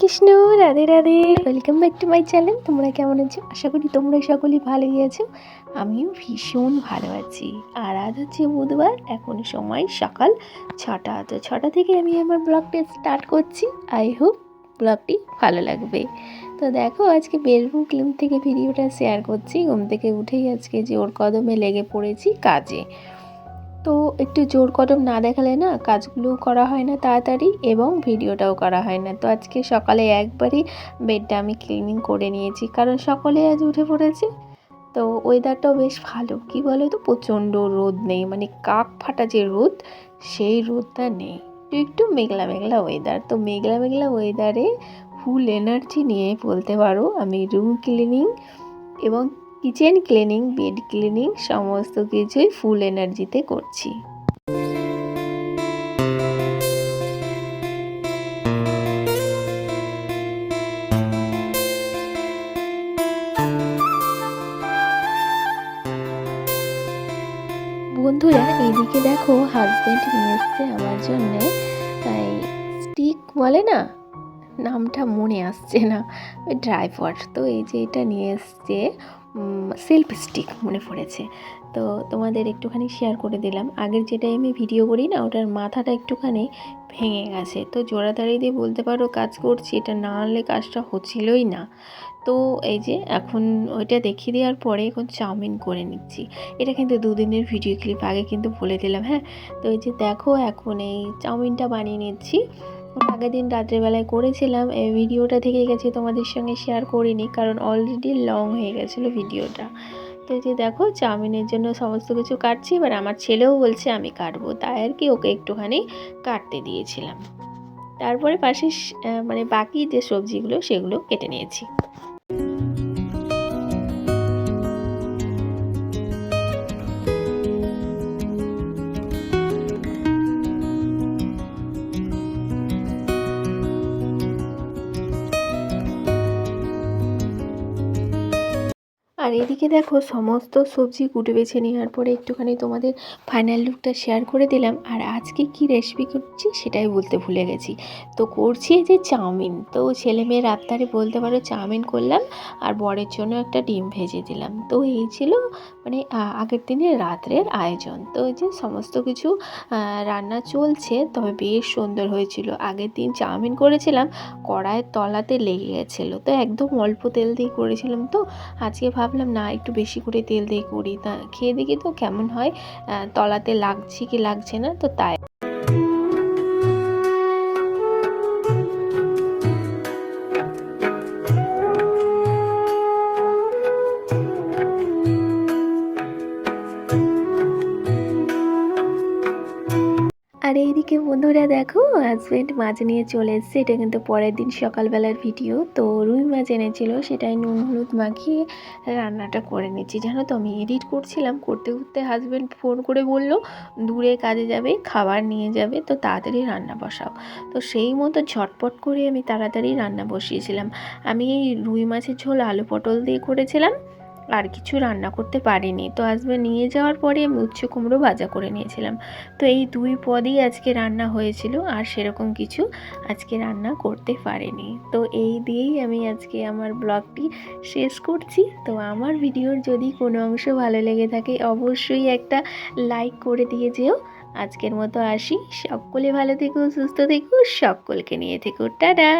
Krishna, Radhe Radhe. Welcome back to my channel. তোমরা কেমন আছো? আশা করি তোমরা সকলেই ভালোই আছো। আমিও ভীষণ ভালো আছি। আর আজ হচ্ছে বুধবার, এখন সময় সকাল 6টা। তো 6টা থেকে আমি আমার ব্লগটা স্টার্ট করছি। আই হোপ ব্লগটি ভালো লাগবে। তো দেখো, আজকে বেলবুম ক্লিম থেকে ভিডিওটা শেয়ার করছি। ঘুম থেকে উঠেই আজকে জোর কদমে লেগে পড়েছি কাজে। তো একটু জোর কদম না দেখালে না কাজগুলোও করা হয় না তাড়াতাড়ি, এবং ভিডিওটাও করা হয় না। তো আজকে সকালে একবারই বেডটা আমি ক্লিনিং করে নিয়েছি, কারণ সকলে আজ উঠে পড়েছে। তো ওয়েদারটাও বেশ ভালো, কি বলো তো, প্রচণ্ড রোদ নেই, মানে কাক ফাটা যে রোদ, সেই রোদটা নেই। একটু একটু মেঘলা মেঘলা ওয়েদার। তো মেঘলা মেঘলা ওয়েদারে ফুল এনার্জি নিয়ে বলতে পারো আমি রুম ক্লিনিং এবং কিচেন ক্লিনিং, বেড ক্লিনিং সমস্ত কিছুই ফুল এনার্জিতে করছি। বন্ধুরা, এইদিকে দেখো, হাজব্যান্ড নিয়ে এসছে আমার জন্যে স্টিক বলে না, নামটা মনে আসছে না, ওই ড্রাই ফ্রুট। তো এই যে এটা নিয়ে এসছে, সেলফ স্টিক মনে পড়েছে। তো তোমাদের একটুখানি শেয়ার করে দিলাম। আগের যেটাই আমি ভিডিও করি না, ওটার মাথাটা একটুখানি ভেঙে গেছে। তো জোড়াতাড়ি দিয়ে বলতে পারো কাজ করছি, এটা না আনলে কাজটা হচ্ছিলই না। তো এই যে এখন ওইটা দেখিয়ে দেওয়ার পরে এখন চাউমিন করে নিচ্ছি। এটা কিন্তু দুদিনের ভিডিও ক্লিপ, আগে কিন্তু বলে দিলাম। হ্যাঁ, তো এই যে দেখো, এখন এই চাউমিনটা বানিয়ে নিচ্ছি। আগের দিন রাত্রেবেলায় করেছিলাম, এই ভিডিওটা থেকে গেছে, তোমাদের সঙ্গে শেয়ার করিনি, কারণ অলরেডি লং হয়ে গেছিলো ভিডিওটা। তো এই যে দেখো, চাউমিনের জন্য সমস্ত কিছু কাটছি। এবার আমার ছেলেও বলছে আমি কাটবো, তাই আর কি ওকে একটুখানি কাটতে দিয়েছিলাম। তারপরে পাশে মানে বাকি যে সবজিগুলো সেগুলো কেটে নিয়েছি। আর এদিকে দেখো, সমস্ত সবজি কুটে বেছে নেওয়ার পরে একটুখানি তোমাদের ফাইনাল লুকটা শেয়ার করে দিলাম। আর আজকে কি রেসিপি করছি সেটাই বলতে ভুলে গেছি। তো করছি এই যে চাউমিন। তো ছেলে মেয়ের আবদারে বলতে পারো চাউমিন করলাম, আর বরের জন্য একটা ডিম ভেজে দিলাম। তো এই ছিল মানে আগের দিনের রাত্রের আয়োজন। তো এই যে সমস্ত কিছু রান্না চলছে, তবে বেশ সুন্দর হয়েছিল। আগের দিন চাউমিন করেছিলাম, কড়াইয়ের তলাতে লেগে গেছিলো, তো একদম অল্প তেল দিয়ে করেছিলাম। তো আজকে ভাবলাম না, একটু বেশি করে তেল দিয়ে করি, তা খেয়ে দেখি তো কেমন হয়, তলাতে লাগছে কি লাগছে না, তো তাই। আর এইদিকে বন্ধুরা দেখো, হাজব্যান্ড মাছ নিয়ে চলে এসছে। এটা কিন্তু পরের দিন সকালবেলার ভিডিও। তো রুই মাছ এনেছিল, সেটাই নুন হলুদ মাখিয়ে রান্নাটা করে নিচ্ছি। জানো তো, আমি এডিট করছিলাম, করতে করতে হাজব্যান্ড ফোন করে বলল দূরে কাজে যাবে, খাবার নিয়ে যাবে, তো তাড়াতাড়ি রান্না বসাও। তো সেই মতো ঝটপট করে আমি তাড়াতাড়ি রান্না বসিয়েছিলাম। আমি এই রুই মাছের ঝোল আলু পটল দিয়ে করেছিলাম, আর কিছু রান্না করতে পারিনি। তো হাজব্যান্ড নিয়ে যাওয়ার পরে আমি উচ্ছে কুমড়ো ভাজা করে নিয়েছিলাম। তো এই দুই পদই আজকে রান্না হয়েছিল, আর সেরকম কিছু আজকে রান্না করতে পারিনি। তো এই দিয়েই আমি আজকে আমার ব্লগটি শেষ করছি। তো আমার ভিডিওর যদি কোনো অংশ ভালো লেগে থাকে, অবশ্যই একটা লাইক করে দিয়ে যেও। আজকের মতো আসি, সকলে ভালো থেকো, সুস্থ থেকো, সকলকে নিয়ে থেকো, টাটা।